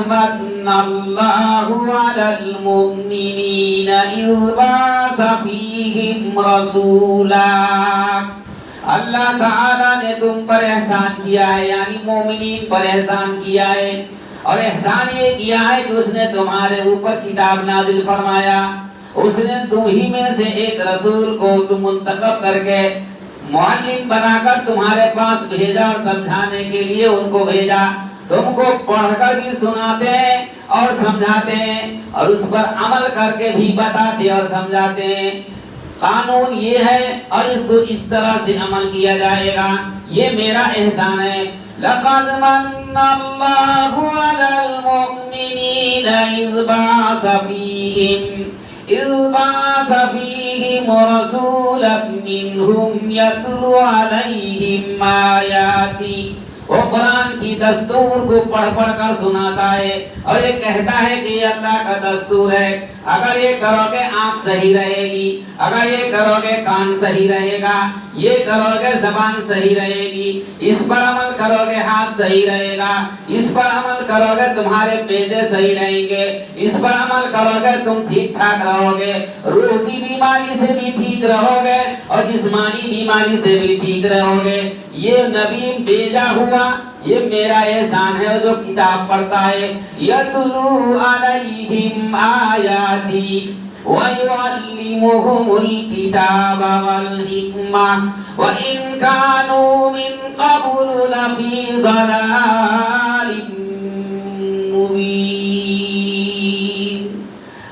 من اللہ علی المؤمنین اذ بعث فیہم رسولا. اللہ تعالیٰ نے تم پر احسان کیا ہے، یعنی مومنین پر احسان کیا ہے، اور احسان یہ کیا ہے کہ اس نے تمہارے اوپر کتاب نازل فرمایا. اس نے تم ہی میں سے ایک رسول کو تم منتخب کر کے معلم بنا کر تمہارے پاس بھیجا اور سمجھانے کے لیے ان کو بھیجا. تم کو پڑھ کر بھی سناتے ہیں اور سمجھاتے ہیں، اور اس پر عمل کر کے بھی بتاتے اور سمجھاتے ہیں. قانون یہ ہے اور اس کو اس طرح سے عمل کیا جائے گا، یہ میرا احسان ہے. لقد من اللہ علی المؤمنین اذ بعث فیہم رسولا منہم یتلو علیہم آیاتی. وہ قرآن کی دستور کو پڑھ پڑھ کر سناتا ہے اور یہ کہتا ہے کہ یہ اللہ کا دستور ہے. اگر یہ کرو گے آنکھ صحیح رہے گی، اگر یہ کرو گے کان صحیح رہے گا، یہ کرو گے زبان صحیح رہے گی، اس پر عمل کرو گے ہاتھ صحیح رہے گا، اس پر عمل کرو گے تمہارے معدے صحیح رہیں گے، اس پر عمل کرو گے تم ٹھیک ٹھاک رہو گے، روح کی بیماری سے بھی ٹھیک رہو گے اور جسمانی بیماری سے بھی ٹھیک رہو گے. یہ نبی بھیجا ہوا یہ میرا احسان ہے جو کتاب پڑھتا ہے. یتلو علیہم آیاتی وَيُعَلِّمُهُمُ الْكِتَابَ وَالْحِکْمَةَ وَإِنْ كَانُوا مِنْ قَبْلُ لَفِي ضَلَالٍ مُبِينٍ.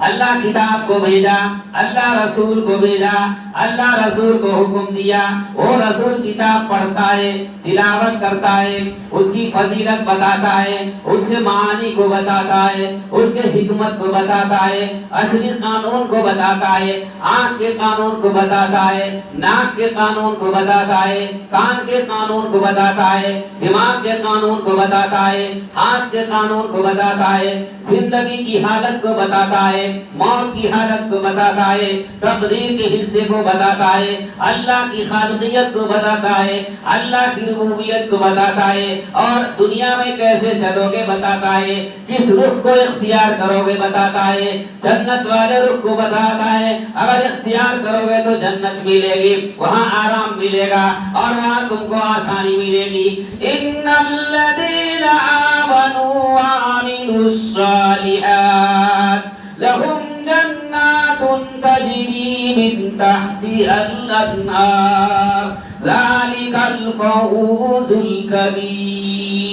اللہ کتاب کو بھیجا، اللہ رسول کو بھیجا، اللہ رسول کو حکم دیا، وہ رسول کتاب پڑھتا ہے، تلاوت کرتا ہے، اس کی فضیلت بتاتا ہے، اس کے معانی کو بتاتا ہے، اس کے حکمت کو بتاتا ہے، اصلی قانون کو بتاتا ہے، آنکھ کے قانون کو بتاتا ہے، ناک کے قانون کو بتاتا ہے، کان کے قانون کو بتاتا ہے، دماغ کے قانون کو بتاتا ہے، ہاتھ کے قانون کو بتاتا ہے، زندگی کی حالت کو بتاتا ہے، موت کی حالت کو بتاتا ہے، تقدیر کے حصے کو بتاتا ہے، اللہ کی خالقیت کو بتاتا ہے، اللہ کی ربوبیت کو بتاتا ہے، اور دنیا میں کیسے چلو گے بتاتا ہے، کس رخ کو اختیار کرو گے بتاتا ہے، جنت والے رخ کو بتاتا ہے. اگر اختیار کرو گے تو جنت ملے گی، وہاں آرام ملے گا اور وہاں تم کو آسانی ملے گی. ان الذین آمنوا وعملوا الصالحات لهم جنات تجری من تحتها الانہار ذالک الفوز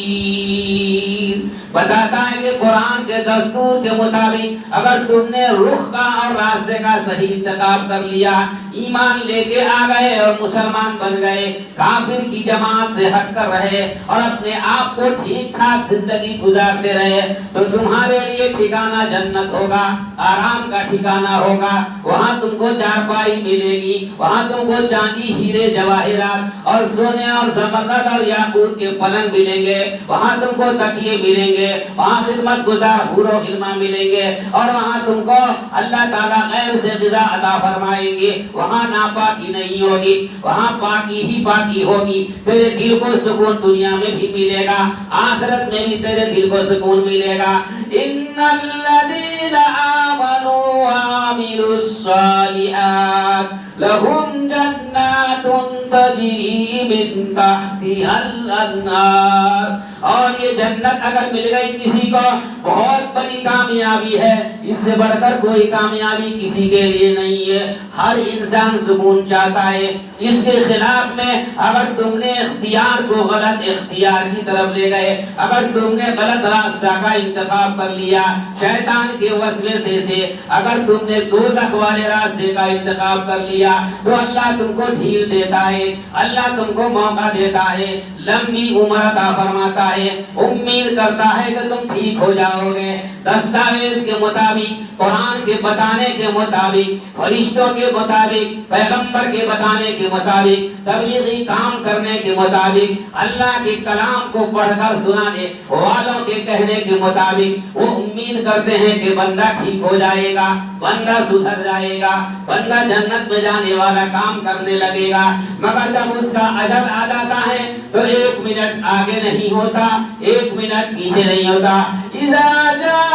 الکبیر. بتاتا ہے کہ قرآن کے دستور کے مطابق اگر تم نے رخ کا اور راستے کا صحیح انتخاب کر لیا، ایمان لے کے آ گئے اور مسلمان بن گئے، کافر کی جماعت سے ہٹ کر رہے اور اپنے آپ کو ٹھیک ٹھاک زندگی گزارتے رہے، تو تمہارے لیے ٹھکانہ جنت ہوگا، آرام کا ٹھکانہ ہوگا. وہاں تم کو چارپائی ملے گی، وہاں تم کو چاندی ہیرے جواہرات اور سونے اور زمرد اور یاقوت کے پلنگ ملیں گے، وہاں تم کو تکیے ملیں گے، وہاں خدمت گزار حور و غلمان ملیں گے، اور وہاں تم کو اللہ تعالیٰ غیب سے غذا عطا فرمائیں گے. وہاں ناپاکی نہیں ہوگی، وہاں پاکی ہی پاکی ہوگی. تیرے دل کو سکون دنیا میں بھی ملے گا، آخرت میں بھی تیرے دل کو سکون ملے گا. ان الذین آمنوا وعملوا الصالحات لهم جنات تجری من تحتها الانہار. اور یہ جنت اگر مل گئی کسی کو بہت بڑی کامیابی ہے، اس سے بڑھ کر کوئی کامیابی کسی کے لیے نہیں ہے. ہر انسان سکون چاہتا ہے. اس کے خلاف میں اگر تم نے اختیار کو غلط اختیار کی طرف لے گئے، اگر تم نے غلط راستہ کا انتخاب کر لیا شیطان کے وسوسے سے، اگر تم نے دوزخ والے راستے کا انتخاب کر لیا تو اللہ تم کو ڈھیل دیتا ہے، اللہ تم کو موقع دیتا ہے، لمبی عمر عطا فرماتا ہے، امید کرتا ہے کہ تم ٹھیک ہو جاؤ گے. دستاویز کے مطابق، قرآن کے بتانے کے مطابق، فرشتوں کے مطابق، پیغمبر کے بتانے کے مطابق، تبلیغی کام کرنے کے مطابق، اللہ کے کلام کو پڑھ کر سنانے والوں کے کہنے کے مطابق وہ امید کرتے ہیں کہ بندہ ٹھیک ہو جائے گا، بندہ سدھر جائے گا، بندہ جنت میں جانے والا کام کرنے لگے گا. مگر جب اس کا اجل آ جاتا ہے تو ایک منٹ آگے نہیں ہوتا ہوتا، 1 منٹ پیچھے نہیں ہوتا۔ اذا جاء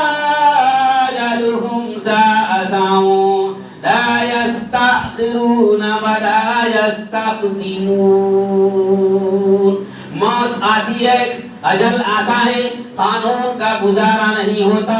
اجلهم ساءة لا يستأخرون ولا يستقدمون۔ موت آتی ہے، اجل آتا ہے، قانون کا گزارا نہیں ہوتا۔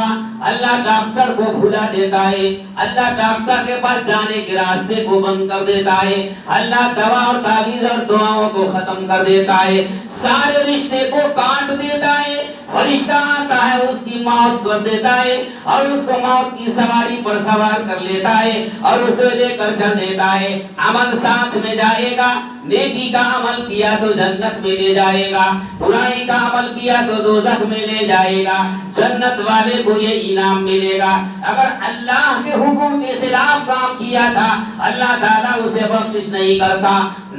اللہ ڈاکٹر کو بھلا دیتا ہے، اللہ ڈاکٹر کے پاس جانے کے راستے کو بند کر دیتا ہے، اللہ دوا اور تعویذ اور دعاؤں کو ختم کر دیتا ہے، سارے رشتے کو کاٹ دیتا ہے۔ فرشتہ آتا ہے، اس کی موت کر دیتا ہے اور اس کو موت کی سواری پر سوار کر لیتا ہے اور اسے لے کر چل دیتا ہے۔ عمل ساتھ میں جائے گا، نیکی کا عمل کیا تو جنت میں لے جائے گا، برائی کا عمل کیا تو دوزخ میں لے جائے گا۔ جنت والے کو یہ انعام ملے گا۔ اگر اللہ کے حکم کے خلاف کام کیا تھا، اللہ تعالیٰ اسے بخشش نہیں کرتا۔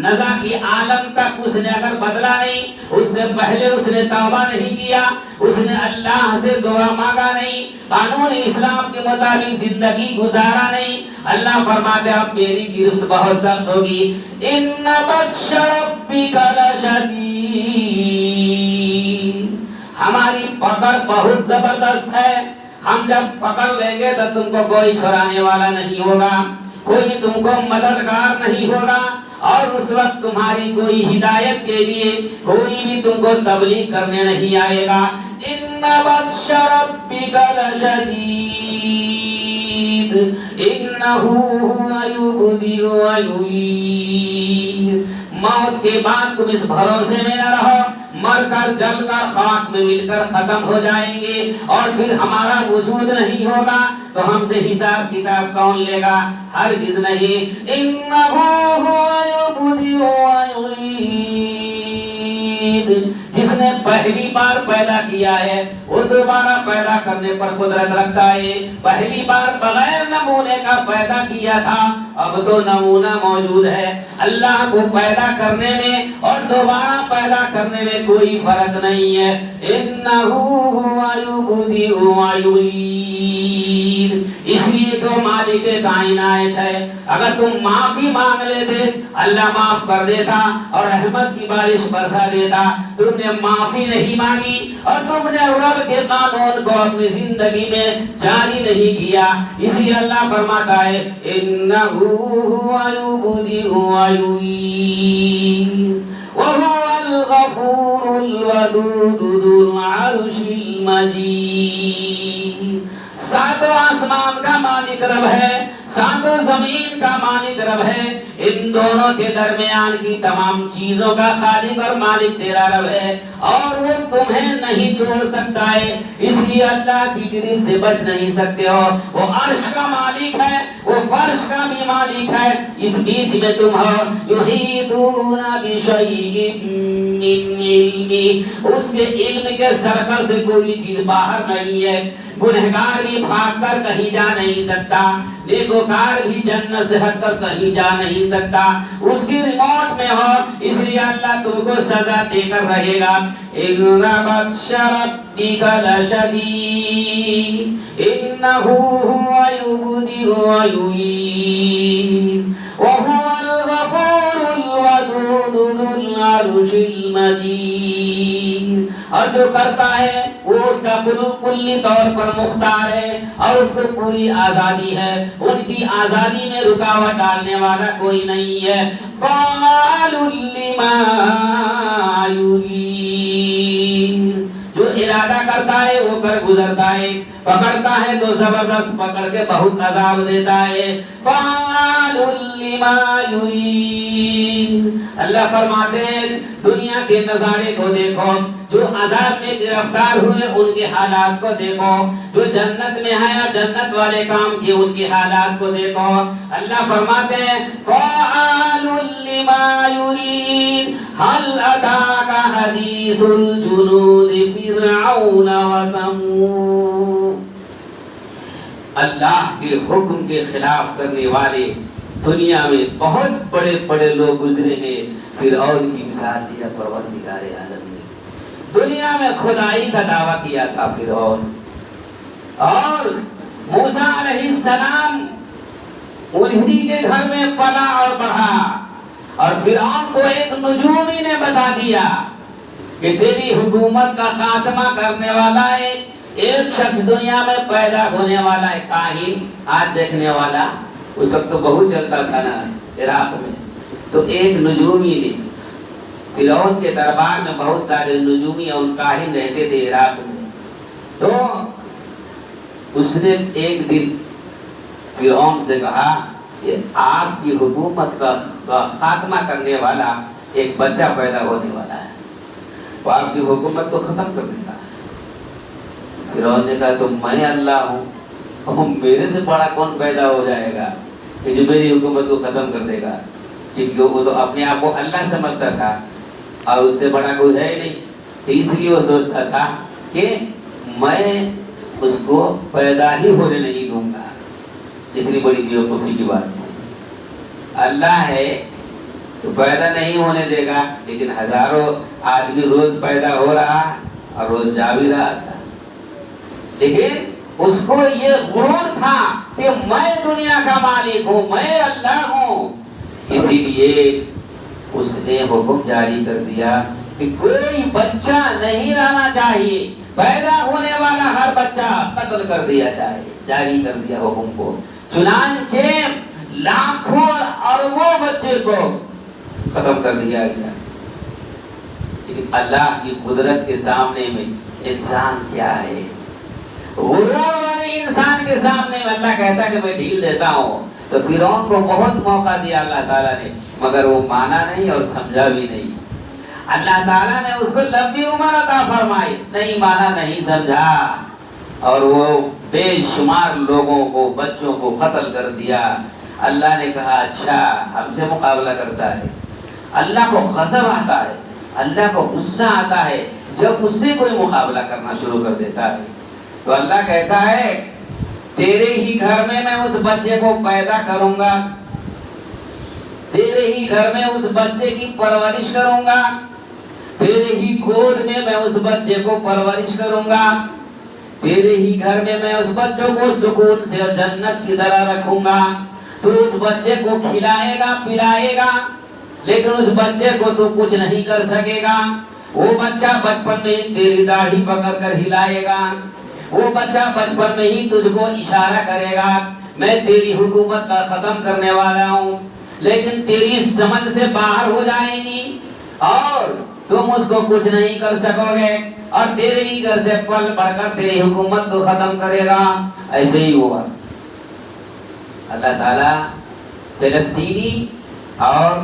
نزا کی عالم تک اس نے اگر بدلا نہیں، اس سے پہلے اس نے توبہ نہیں کیا، اس نے اللہ سے دعا مانگا نہیں، قانون اسلام کے مطابق زندگی گزارا نہیں، اللہ فرماتے اب میری گرفت بہت سخت ہوگی۔ ان بطش ربک لشدید، ہماری پکڑ بہت زبردست ہے، ہم جب پکڑ لیں گے تو تم کو کوئی چھڑانے والا نہیں ہوگا، کوئی تم کو مددگار نہیں ہوگا، اور اس وقت تمہاری کوئی ہدایت کے لیے کوئی بھی تم کو تبلیغ کرنے نہیں آئے گا۔ ان بطش ربک لشدید انہ هو یبدئ ویعید۔ موت کے بعد تم اس بھروسے میں نہ رہو مر کر جل کر خاک میں مل کر ختم ہو جائیں گے اور پھر ہمارا وجود نہیں ہوگا تو ہم سے حساب کتاب کون لے گا؟ ہرگز نہیں۔ انہ هو یبدئ ویعید، جس نے پہلی بار پیدا کیا ہے وہ دوبارہ پیدا کرنے پر قدرت رکھتا ہے۔ پہلی بار بغیر نمونے کا پیدا کیا تھا، اب تو نمونہ موجود ہے۔ اللہ کو پیدا کرنے میں اور دوبارہ پیدا کرنے میں کوئی فرق نہیں ہے۔ انہ هو یبدئ ویعید، اس لیے تو مالک کائنات ہے۔ اگر تم معافی مانگ لیتے اللہ معاف کر دیتا اور رحمت کی بارش برسا دیتا۔ تم نے معافی نہیں مانگی اور تم نے رب کے قانون کو اپنی زندگی میں جاری نہیں کیا، اس لیے اللہ فرماتا ہے انہ هو یبدئ ویعید وهو الغفور الودود ذو العرش المجید۔ ساتوں آسمان کا مالک رب ہے، ساتوں زمین کا مالک رب ہے، ان دونوں کے درمیان کی تمام چیزوں کا خالق اور مالک تیرا رب ہے اور وہ تمہیں نہیں چھوڑ سکتا ہے، اس لیے اللہ کی گرفت سے بچ نہیں سکتے ہو۔ وہ عرش کا مالک ہے، وہ فرش کا بھی مالک ہے، اس بیچ میں تم ہو۔ یحیطون بشیء من علمہ، اس کے علم کے سرکل سے کوئی چیز باہر نہیں ہے۔ گنہگار بھی بھاگ کر کہیں جا نہیں سکتا، نیکوکار بھی جنت سے ہٹ کر کہیں جا نہیں سکتا، اس کی ریموٹ میں ہو، اس لیے اللہ تم کو سزا دے کر رہے گا۔ ان بطش ربک لشدید انہ هو یبدئ ویعید وهو الغفور الودود ذو العرش المجید۔ اور جو کرتا ہے وہ اس کا کلی طور پر مختار ہے اور اس کو پوری آزادی ہے، ان کی آزادی میں رکاوٹ ڈالنے والا کوئی نہیں ہے۔ فعال لما یرید، جو ارادہ کرتا ہے وہ کر گزرتا ہے، پکڑتا ہے تو زبردست پکڑ کے بہت عذاب دیتا ہے۔ فعال لما یرید، اللہ فرماتے ہیں دنیا کے نظارے کو دیکھو، جو عذاب میں گرفتار ہوئے ان کے حالات کو دیکھو، جو جنت میں ہے یا جنت والے کام کیے ان کے حالات کو دیکھو۔ اللہ فرماتے ہیں فعال لما یرید هل اتاک حدیث الجنود فرعون وثمود۔ اللہ کے حکم کے خلاف کرنے والے دنیا میں بہت بڑے بڑے لوگ گزرے ہیں۔ فرعون کی مثال دیا پروردگار عالم نے، دنیا میں خدائی کا دعویٰ کیا تھا فرعون، اور موسیٰ علیہ السلام انہی کے گھر میں پلا اور بڑھا، اور فرعون کو ایک نجومی نے بتا دیا کہ تیری حکومت کا خاتمہ کرنے والا ایک شخص دنیا میں پیدا ہونے والا ہے، کاہن، ہاتھ دیکھنے والا۔ اس وقت تو بہت چلتا تھا نا عراق میں، تو ایک نجومی نے، فرعون کے دربار میں بہت سارے نجومی اور کاہن رہتے تھے عراق میں، تو اس نے ایک دن فرعون سے کہا کہ آپ کی حکومت کا خاتمہ کرنے والا ایک بچہ پیدا ہونے والا ہے، وہ آپ کی حکومت کو ختم کر دے گا۔ فرعون نے کہا تو میں اللہ ہوں، اور میرے سے بڑا کون پیدا ہو جائے گا کہ جو میری حکومت کو ختم کر دے گا؟ کیونکہ وہ تو اپنے آپ کو اللہ سمجھتا تھا اور اس سے بڑا کوئی ہے ہی نہیں، تو اس لیے وہ سوچتا تھا کہ میں اس کو پیدا ہی ہونے نہیں دوں گا۔ اتنی بڑی بیوقوفی کی بات ہے، اللہ ہے تو پیدا نہیں ہونے دے گا، لیکن ہزاروں آدمی روز پیدا ہو رہا اور روز جا بھی رہا تھا، لیکن اس کو یہ غرور تھا کہ میں دنیا کا مالک ہوں، میں اللہ ہوں۔ اسی لیے اس نے حکم جاری کر دیا کہ کوئی بچہ نہیں رہنا چاہیے، پیدا ہونے والا ہر بچہ قتل کر دیا جائے، جاری کر دیا حکم کو۔ چنانچہ لاکھوں اور اربوں بچے کو ختم کر دیا گیا۔ لیکن اللہ کی قدرت کے سامنے میں انسان کیا ہے؟ غرور والے انسان کے سامنے میں اللہ کہتا ہے کہ میں ڈھیل دیتا ہوں، تو فرعون کو بہت موقع دیا اللہ تعالیٰ نے، مگر وہ مانا نہیں اور سمجھا بھی نہیں۔ اللہ تعالیٰ نے اس کو لمبی عمر عطا فرمائی، نہیں مانا، نہیں سمجھا، اور وہ بے شمار لوگوں کو، بچوں کو قتل کر دیا۔ اللہ نے کہا اچھا ہم سے مقابلہ کرتا ہے۔ اللہ کو غضب آتا ہے، اللہ کو غصہ آتا ہے جب اس سے کوئی مقابلہ کرنا شروع کر دیتا ہے۔ تو اللہ کہتا ہے تیرے ہی گھر میں میں اس بچے کو پیدا کروں گا، تیرے ہی گھر میں اس بچے کی پرورش کروں گا، تیرے ہی گود میں میں اس بچے کو پرورش کروں گا، تیرے ہی گھر میں میں اس بچوں کو سکون سے اور جنت کی طرح رکھوں گا۔ تو اس بچے کو کھلائے گا، پلائے گا، لیکن اس بچے کو تو کچھ نہیں کر سکے گا۔ وہ بچہ بچپن میں ہی تیری داڑھی پکڑ کر ہلائے گا، وہ بچہ بچپن میں ہی تجھ کو اشارہ کرے گا میں تیری حکومت کا ختم کرنے والا ہوں، لیکن تیری سمجھ سے باہر ہو جائے گی اور تم اس کو کچھ نہیں کر سکو گے، اور تیرے ہی گھر سے پل پڑھ کر تیری حکومت کو ختم کرے گا۔ ایسے ہی ہوا۔ اللہ تعالیٰ فلسطینی اور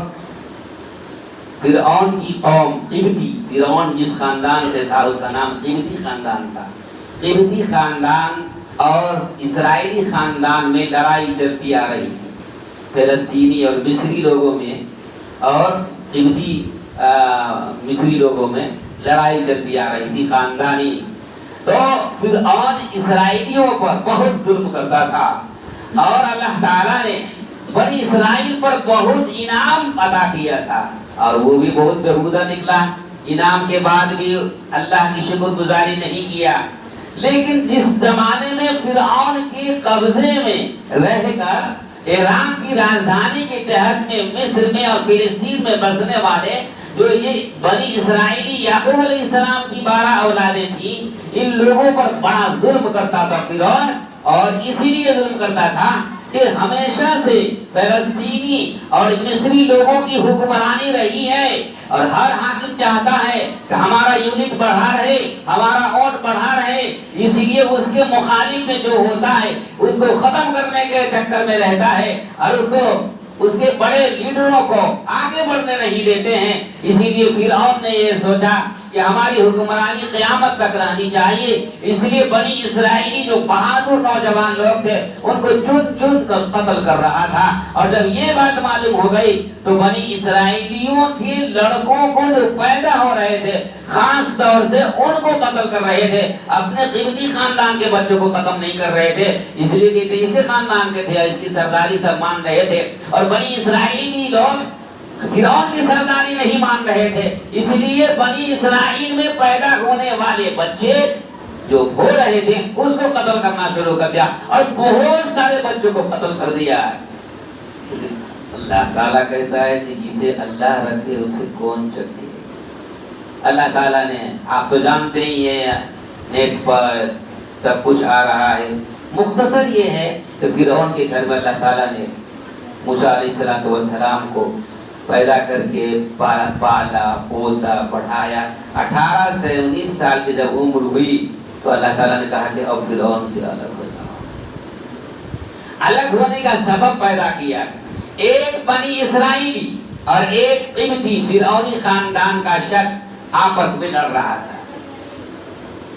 فرعون کی قوم قبطی، فرعون جس خاندان سے تھا اس کا نام قبطی خاندان تھا، قبطی خاندان اور اسرائیلی خاندان میں لڑائی چلتی آ رہی تھی، فلسطینی اور مصری لوگوں میں اور قبطی مصری لوگوں میں لڑائی چلتی آ رہی تھی خاندانی۔ تو فرعون اسرائیلیوں پر بہت ظلم کرتا تھا، اور اللہ تعالیٰ نے بنی اسرائیل پر بہت انعام عطا کیا تھا، اور وہ بھی بہت بےہودہ نکلا۔ انعام کے بعد بھی اللہ کی شکر گزاری نہیں کیا۔ لیکن جس زمانے میں فرعون کے قبضے میں رہ کر ایران کی راجدھانی کے تحت میں مصر میں اور فلسطین میں بسنے والے جو یہ بنی اسرائیلی یعقوب علیہ السلام کی 12 اولادیں تھیں، ان لوگوں پر بڑا ظلم کرتا تھا فرعون، اور اسی لیے ظلم کرتا تھا کہ ہمیشہ سے فلسطینی اور مصری لوگوں کی حکمرانی رہی ہے، اور ہر حاکم چاہتا ہے کہ ہمارا یونٹ بڑھا رہے، ہمارا ووٹ بڑھا رہے، اسی لیے اس کے مخالف میں جو ہوتا ہے اس کو ختم کرنے کے چکر میں رہتا ہے، اور اس کے بڑے لیڈروں کو آگے بڑھنے نہیں دیتے ہیں۔ اسی لیے فرعون نے یہ سوچا کہ ہماری حکمرانی قیامت تک رہنی چاہیے، اس لیے بنی اسرائیلی جو بہادر نوجوان لوگ تھے ان کو چن چن کر قتل کر رہا تھا۔ اور جب یہ بات معلوم ہو گئی تو بنی اسرائیلیوں کے لڑکوں کو جو پیدا ہو رہے تھے خاص طور سے ان کو قتل کر رہے تھے، اپنے قبطی خاندان کے بچوں کو ختم نہیں کر رہے تھے، اس لیے کہ اس کے خاندان کے تھے، اس کی سرداری سب مان رہے تھے، اور بنی اسرائیلی لوگ فرعون کی سرداری نہیں مان رہے تھے، اس لیے بنی اسرائیل میں پیدا ہونے والے بچے جو ہو رہے تھے اس کو قتل کرنا شروع کر دیا، اور بہت سارے بچوں کو قتل کر دیا۔ اللہ تعالیٰ کہتا ہے کہ جسے اللہ رکھے اسے کون چکے، اللہ تعالیٰ نے، آپ تو جانتے ہی ہیں نیٹ پر سب کچھ آ رہا ہے. مختصر یہ ہے کہ فرعون کے گھر میں اللہ تعالیٰ نے موسیٰ علیہ السلام کو پیدا کر کے پالا پوسا پڑھایا. 18 سے 19 سال کی جب عمر ہوئی تو اللہ تعالیٰ نے کہا کہ اب فرعون سے الگ ہو جاؤ. الگ ہونے کا سبب پیدا کیا. ایک بنی اسرائیلی اور ایک قبطی فرعونی خاندان کا شخص آپس میں لڑ رہا تھا.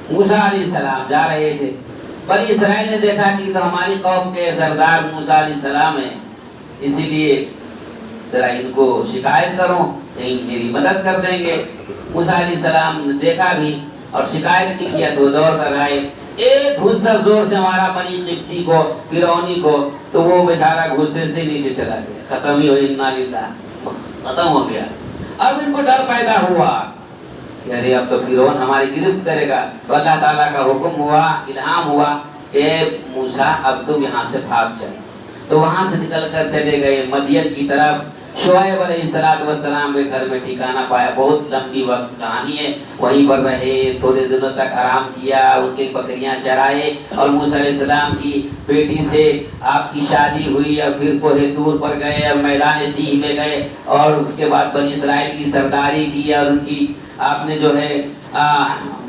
موسیٰ علیہ السلام جا رہے تھے. بنی اسرائیل نے دیکھا کہ تو ہماری قوم کے سردار موسیٰ علیہ السلام ہیں، اسی لیے ذرا ان کو شکایت کرو، میری مدد کر دیں گے. موسیٰ علیہ السلام نے دیکھا بھی اور شکایت بھی کیا تو دوڑ کر آئے. ایک غصہ زور سے ہمارا بنی قبطی کو فرعونی کو، تو وہ بیچارہ غصے سے نیچے چلا گیا. ختم ہی ہوئی، انا للہ، ختم ہو گیا. اب ان کو ڈر پیدا ہوا کہ ارے اب تو فرعون ہماری گرفت کرے گا. تو اللہ تعالیٰ کا حکم ہوا، الہام ہوا، اے موسیٰ اب تم یہاں سے بھاگ چلو. تو وہاں سے نکل کر چلے گئے مدین کی طرف. شعیب علیہ السلام کے گھر میں ٹھکانہ پایا. بہت لمبی وقت کہانی ہے. وہیں پر رہے، تھوڑے دنوں تک آرام کیا، ان کے بکریاں چرائے. اور موسیٰ علیہ السلام کی بیٹی سے آپ کی شادی ہوئی. اور پھر کوہ طور پر گئے اور میدان تیہ میں گئے. اور اس کے بعد بنی اسرائیل کی سرداری کی اور ان کی آپ نے جو ہے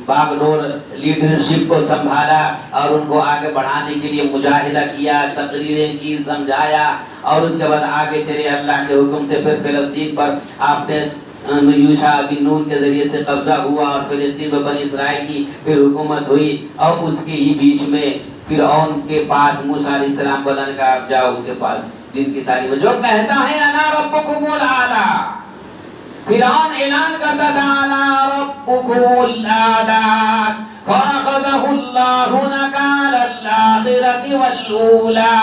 باغ ڈور لیڈرشپ کو سنبھالا اور ان کو آگے بڑھانے کے لیے مجاہدہ کیا، تقریریں کی، سمجھایا. اور اس کے بعد آگے چلے اللہ کے حکم سے. پھر فلسطین پر آپ نے یوشع بن نون کے ذریعے سے قبضہ ہوا اور فلسطین میں بنی اسرائیل کی پھر حکومت ہوئی. اور اس کے ہی بیچ میں فرعون کے پاس موسیٰ علیہ السلام بلند کا آپ جاؤ اس کے پاس دن کی تعلیم جو کہتا ہے انا ربکم الاعلی. فرعون اعلان کرتا تھا انا ربکم الاعلی فاخذہ اللہ نکال الآخرة والأولى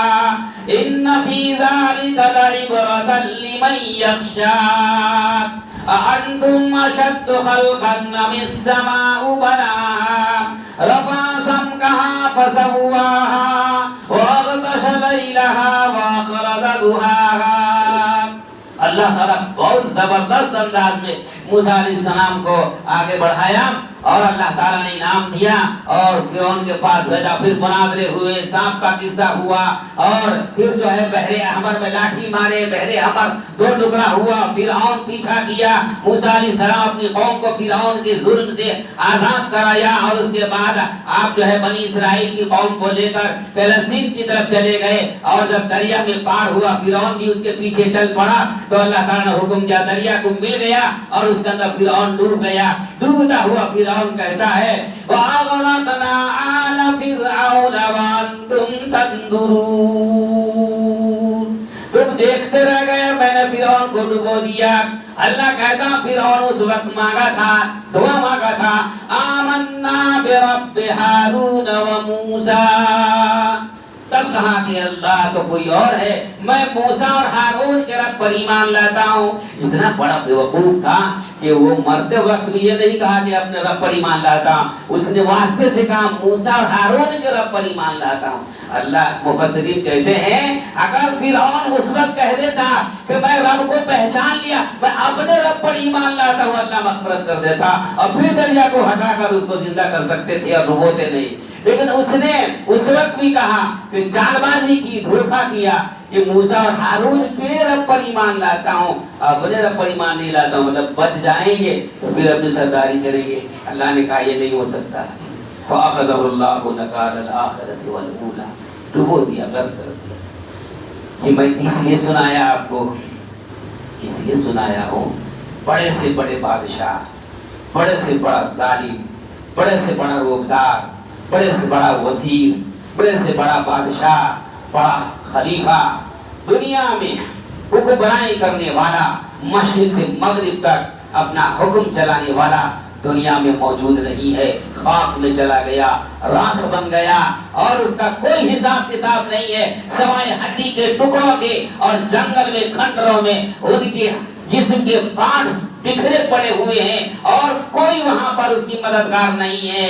ان فی ذلک لعبرة لمن یخشی اانتم اشد خلقا ام السماء بناها رفع سمكها فسواها واغطش ليلها واخرج ضحاها. اللہ تعالیٰ بہت زبردست انداز میں موسیٰ علیہ السلام کو آگے بڑھایا اور اللہ تعالیٰ نے انعام دیا اور فرعون کے پاس بھیجا. پھر مناظرے ہوئے، سانپ کا قصہ ہوا اور پھر جو ہے بحر احمر میں لاٹھی مارے، بحر احمر دو ٹکڑا ہوا. فرعون پیچھا کیا. موسیٰ علیہ السلام اپنی قوم کو فرعون کے ظلم سے آزاد کرایا اور اس کے بعد آپ جو ہے بنی اسرائیل کی قوم کو لے کر فلسطین کی طرف چلے گئے. اور جب دریا میں پار ہوا فرعون بھی اس کے پیچھے چل پڑا تو اللہ تعالیٰ نے حکم دیا، دریا کو مل گیا اور اس کے اندر فرعون ڈوب گیا. ڈوبتا ہوا فرعون کہتا ہے وَأَغْرَقْنَا آلَ فِرْعَوْنَ وَأَنْتُمْ تَنْظُرُونَ. تم دیکھتے رہ گئے، میں نے فرعون کو ڈبو دیا. اللہ کہتا فرعون اس وقت مانگا تھا، دعا مانگا تھا آمنا برب ہارون و موسیٰ. تب کہا کہ اللہ تو کوئی اور ہے، میں موسیٰ اور ہارون کے رب پر ایمان لاتا ہوں. اتنا بڑا بیوقوف تھا کہ وہ مرتے وقت بھی یہ نہیں کہا کہ اپنے رب پر ایمان لاتا ہوں. اس نے واسطے سے کہا موسیٰ اور ہارون کے رب پر ایمان لاتا ہوں. اللہ مفسرین کہتے ہیں اگر فرعون اس وقت کہہ دیتا کہ میں رب کو پہچان لیا، میں اپنے رب پر ایمان لاتا ہوں، اللہ مغفرت کر دیتا اور پھر دریا کو ہٹا کر اس کو زندہ کر سکتے تھے اور ڈبوتے نہیں. لیکن اس نے اس وقت بھی کہا کہ چال بازی کی، دھوکہ کیا کہ موسیٰ اور ہارون کے رب پر ایمان لاتا ہوں، اپنے رب پر ایمان نہیں لاتا ہوں. مطلب بچ جائیں گے تو پھر اپنی سرداری کریں گے. اللہ نے کہا یہ نہیں ہو سکتا. فَأَخَذَهُ اللَّهُ نَكَالَ الْآخِرَةِ وَالْأُولَىٰ. ڈبو دیا، غرق کر دیا. یہ میں اس لیے سنایا آپ کو، اس لیے سنایا ہوں بڑے سے بڑے بادشاہ، بڑے سے بڑا ظالم، بڑے سے بڑا روبدار، بڑے سے بڑا وزیر، بڑے سے بڑا بادشاہ، بڑا خلیفہ، دنیا میں حکمرانی کرنے والا، مشرق سے مغرب تک اپنا حکم چلانے والا دنیا میں موجود نہیں ہے. خاک میں چلا گیا، راکھ بن گیا اور اس کا کوئی حساب کتاب نہیں ہے سوائے ہڈی کے ٹکڑوں کے اور جنگل میں کھنڈروں میں ان کے جسم کے پارٹس بکھرے پڑے ہوئے ہیں اور کوئی وہاں پر اس کی مددگار نہیں ہے.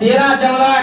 13-14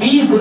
20